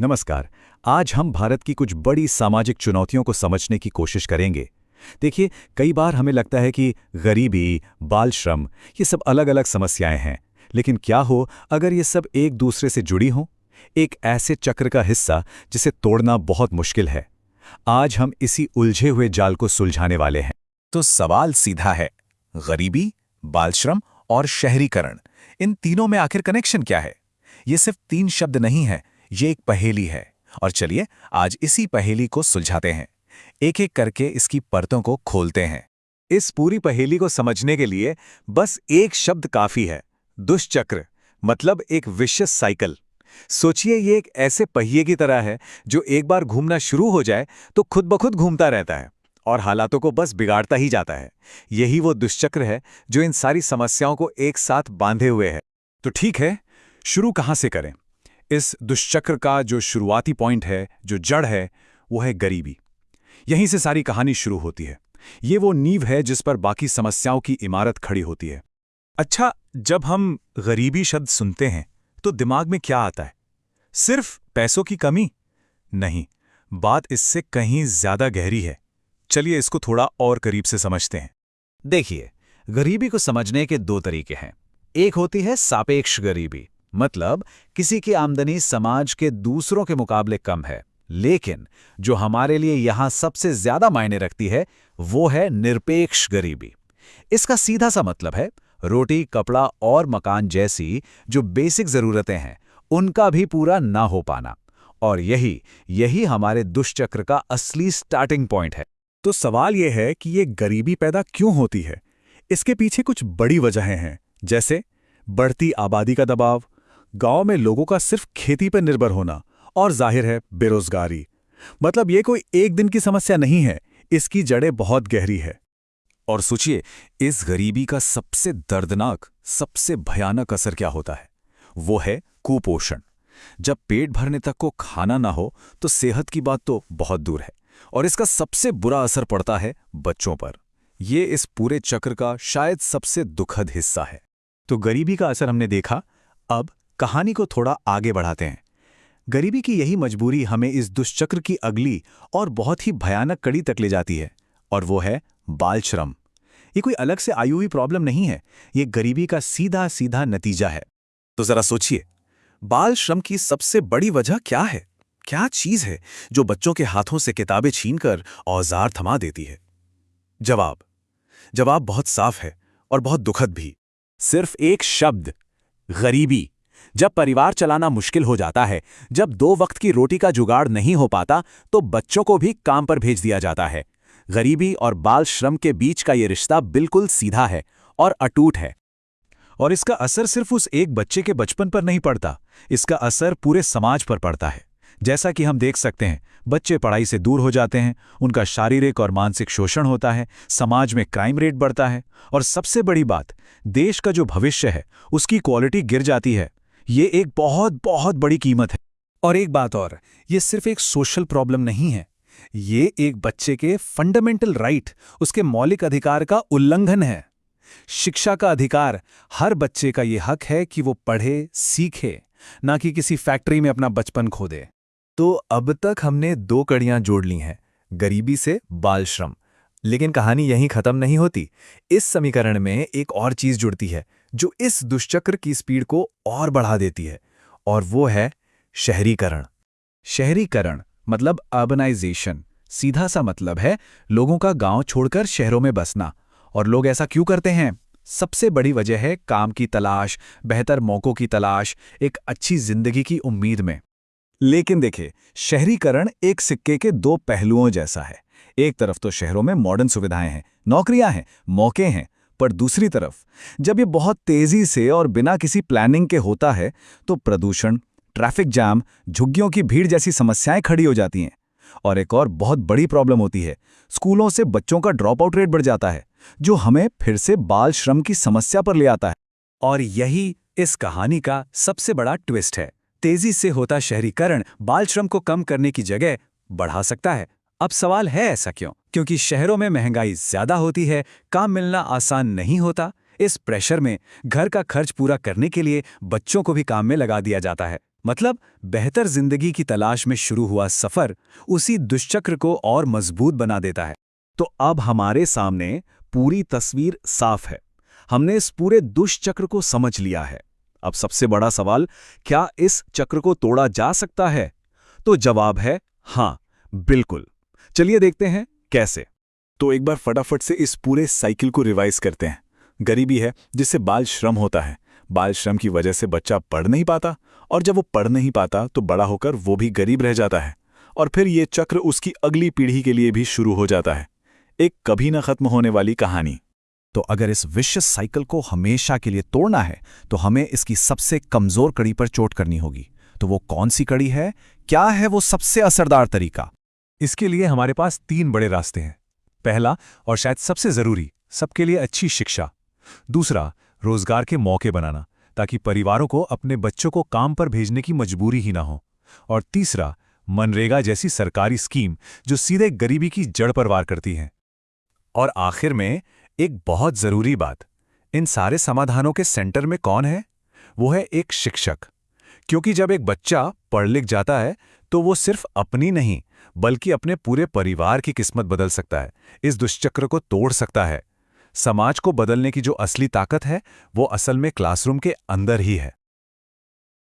नमस्कार। आज हम भारत की कुछ बड़ी सामाजिक चुनौतियों को समझने की कोशिश करेंगे। देखिए, कई बार हमें लगता है कि गरीबी, बाल श्रम, ये सब अलग-अलग समस्याएं हैं। लेकिन क्या हो अगर ये सब एक दूसरे से जुड़ी हों? एक ऐसे चक्र का हिस्सा जिसे तोड़ना बहुत मुश्किल है। आज हम इसी उलझे हुए जाल को सुलझाने वाले हैं। तो सवाल सीधा है, गरीबी, बाल श्रम और शहरीकरण, इन तीनों में आखिर कनेक्शन क्या है? ये सिर्फ तीन शब्द नहीं है, ये एक पहेली है। और चलिए आज इसी पहेली को सुलझाते हैं, एक एक करके इसकी परतों को खोलते हैं। इस पूरी पहेली को समझने के लिए बस एक शब्द काफी है, दुष्चक्र, मतलब एक विशिष्ट साइकिल। सोचिए, ये एक ऐसे पहिए की तरह है जो एक बार घूमना शुरू हो जाए तो खुद ब खुद घूमता रहता है और हालातों को बस बिगाड़ता ही जाता है। यही वो दुष्चक्र है जो इन सारी समस्याओं को एक साथ बांधे हुए है। तो ठीक है, शुरू कहां से करें? इस दुष्चक्र का जो शुरुआती पॉइंट है, जो जड़ है, वो है गरीबी। यहीं से सारी कहानी शुरू होती है। ये वो नींव है जिस पर बाकी समस्याओं की इमारत खड़ी होती है। अच्छा, जब हम गरीबी शब्द सुनते हैं तो दिमाग में क्या आता है? सिर्फ पैसों की कमी? नहीं, बात इससे कहीं ज्यादा गहरी है। चलिए इसको थोड़ा और करीब से समझते हैं। देखिए, गरीबी को समझने के दो तरीके हैं। एक होती है सापेक्ष गरीबी, मतलब किसी की आमदनी समाज के दूसरों के मुकाबले कम है। लेकिन जो हमारे लिए यहां सबसे ज्यादा मायने रखती है वो है निरपेक्ष गरीबी। इसका सीधा सा मतलब है रोटी, कपड़ा और मकान जैसी जो बेसिक जरूरतें हैं उनका भी पूरा ना हो पाना। और यही यही हमारे दुष्चक्र का असली स्टार्टिंग पॉइंट है। तो सवाल यह है कि ये गरीबी पैदा क्यों होती है? इसके पीछे कुछ बड़ी वजहें हैं, जैसे बढ़ती आबादी का दबाव, गांव में लोगों का सिर्फ खेती पर निर्भर होना, और जाहिर है बेरोजगारी। मतलब ये कोई एक दिन की समस्या नहीं है, इसकी जड़ें बहुत गहरी है। और सोचिए, इस गरीबी का सबसे दर्दनाक, सबसे भयानक असर क्या होता है? वो है कुपोषण। जब पेट भरने तक को खाना ना हो तो सेहत की बात तो बहुत दूर है, और इसका सबसे बुरा असर पड़ता है बच्चों पर। ये इस पूरे चक्र का शायद सबसे दुखद हिस्सा है। तो गरीबी का असर हमने देखा, अब कहानी को थोड़ा आगे बढ़ाते हैं। गरीबी की यही मजबूरी हमें इस दुष्चक्र की अगली और बहुत ही भयानक कड़ी तक ले जाती है, और वो है बाल श्रम। ये कोई अलग से आई हुई प्रॉब्लम नहीं है, ये गरीबी का सीधा सीधा नतीजा है। तो जरा सोचिए, बाल श्रम की सबसे बड़ी वजह क्या है? क्या चीज है जो बच्चों के हाथों से किताबें छीनकर औजार थमा देती है? जवाब बहुत साफ है और बहुत दुखद भी। सिर्फ एक शब्द, गरीबी। जब परिवार चलाना मुश्किल हो जाता है, जब 2 वक्त की रोटी का जुगाड़ नहीं हो पाता, तो बच्चों को भी काम पर भेज दिया जाता है। गरीबी और बाल श्रम के बीच का ये रिश्ता बिल्कुल सीधा है और अटूट है। और इसका असर सिर्फ उस एक बच्चे के बचपन पर नहीं पड़ता, इसका असर पूरे समाज पर पड़ता है। जैसा कि हम देख सकते हैं, बच्चे पढ़ाई से दूर हो जाते हैं, उनका शारीरिक और मानसिक शोषण होता है, समाज में क्राइम रेट बढ़ता है, और सबसे बड़ी बात, देश का जो भविष्य है उसकी क्वालिटी गिर जाती है। ये एक बहुत बहुत बड़ी कीमत है। और एक बात और, ये सिर्फ एक सोशल प्रॉब्लम नहीं है, ये एक बच्चे के फंडामेंटल राइट, उसके मौलिक अधिकार का उल्लंघन है। शिक्षा का अधिकार, हर बच्चे का ये हक है कि वो पढ़े, सीखे, ना कि किसी फैक्ट्री में अपना बचपन खो दे। तो अब तक हमने 2 कड़ियां जोड़ ली हैं, गरीबी से बाल श्रम। लेकिन कहानी यहीं खत्म नहीं होती। इस समीकरण में एक और चीज जुड़ती है जो इस दुष्चक्र की स्पीड को और बढ़ा देती है, और वो है शहरीकरण। शहरीकरण मतलब अर्बनाइजेशन। सीधा सा मतलब है लोगों का गांव छोड़कर शहरों में बसना। और लोग ऐसा क्यों करते हैं? सबसे बड़ी वजह है काम की तलाश, बेहतर मौकों की तलाश, एक अच्छी जिंदगी की उम्मीद में। लेकिन देखिए, शहरीकरण एक सिक्के के 2 पहलुओं जैसा है। एक तरफ तो शहरों में मॉडर्न सुविधाएं हैं, नौकरियां हैं, मौके हैं, पर दूसरी तरफ जब ये बहुत तेजी से और बिना किसी प्लानिंग के होता है तो प्रदूषण, ट्रैफिक जाम, झुग्गियों की भीड़ जैसी समस्याएं खड़ी हो जाती हैं। और एक और बहुत बड़ी प्रॉब्लम होती है, स्कूलों से बच्चों का ड्रॉप आउट रेट बढ़ जाता है, जो हमें फिर से बाल श्रम की समस्या पर ले आता है। और यही इस कहानी का सबसे बड़ा ट्विस्ट है। तेजी से होता शहरीकरण बाल श्रम को कम करने की जगह बढ़ा सकता है। अब सवाल है, ऐसा क्यों? क्योंकि शहरों में महंगाई ज्यादा होती है, काम मिलना आसान नहीं होता। इस प्रेशर में घर का खर्च पूरा करने के लिए बच्चों को भी काम में लगा दिया जाता है। मतलब बेहतर जिंदगी की तलाश में शुरू हुआ सफर उसी दुष्चक्र को और मजबूत बना देता है। तो अब हमारे सामने पूरी तस्वीर साफ है। हमने इस पूरे दुष्चक्र को समझ लिया है। अब सबसे बड़ा सवाल, क्या इस चक्र को तोड़ा जा सकता है? तो जवाब है हाँ, बिल्कुल। चलिए देखते हैं कैसे। तो एक बार फटाफट से इस पूरे साइकिल को रिवाइज करते हैं। गरीबी है जिससे बाल श्रम होता है। बाल श्रम की वजह से बच्चा पढ़ नहीं पाता, और जब वो पढ़ नहीं पाता तो बड़ा होकर वो भी गरीब रह जाता है, और फिर ये चक्र उसकी अगली पीढ़ी के लिए भी शुरू हो जाता है। एक कभी न खत्म होने वाली कहानी। तो अगर इस विशिष्ट साइकिल को हमेशा के लिए तोड़ना है तो हमें इसकी सबसे कमजोर कड़ी पर चोट करनी होगी। तो वो कौन सी कड़ी है? क्या है वो सबसे असरदार तरीका? इसके लिए हमारे पास 3 बड़े रास्ते हैं। पहला, और शायद सबसे जरूरी, सबके लिए अच्छी शिक्षा। दूसरा, रोजगार के मौके बनाना, ताकि परिवारों को अपने बच्चों को काम पर भेजने की मजबूरी ही ना हो। और तीसरा, मनरेगा जैसी सरकारी स्कीम जो सीधे गरीबी की जड़ पर वार करती हैं। और आखिर में एक बहुत जरूरी बात, इन सारे समाधानों के सेंटर में कौन है? वो है एक शिक्षक। क्योंकि जब एक बच्चा पढ़ लिख जाता है तो वो सिर्फ अपनी नहीं बल्कि अपने पूरे परिवार की किस्मत बदल सकता है, इस दुष्चक्र को तोड़ सकता है। समाज को बदलने की जो असली ताकत है वो असल में क्लासरूम के अंदर ही है।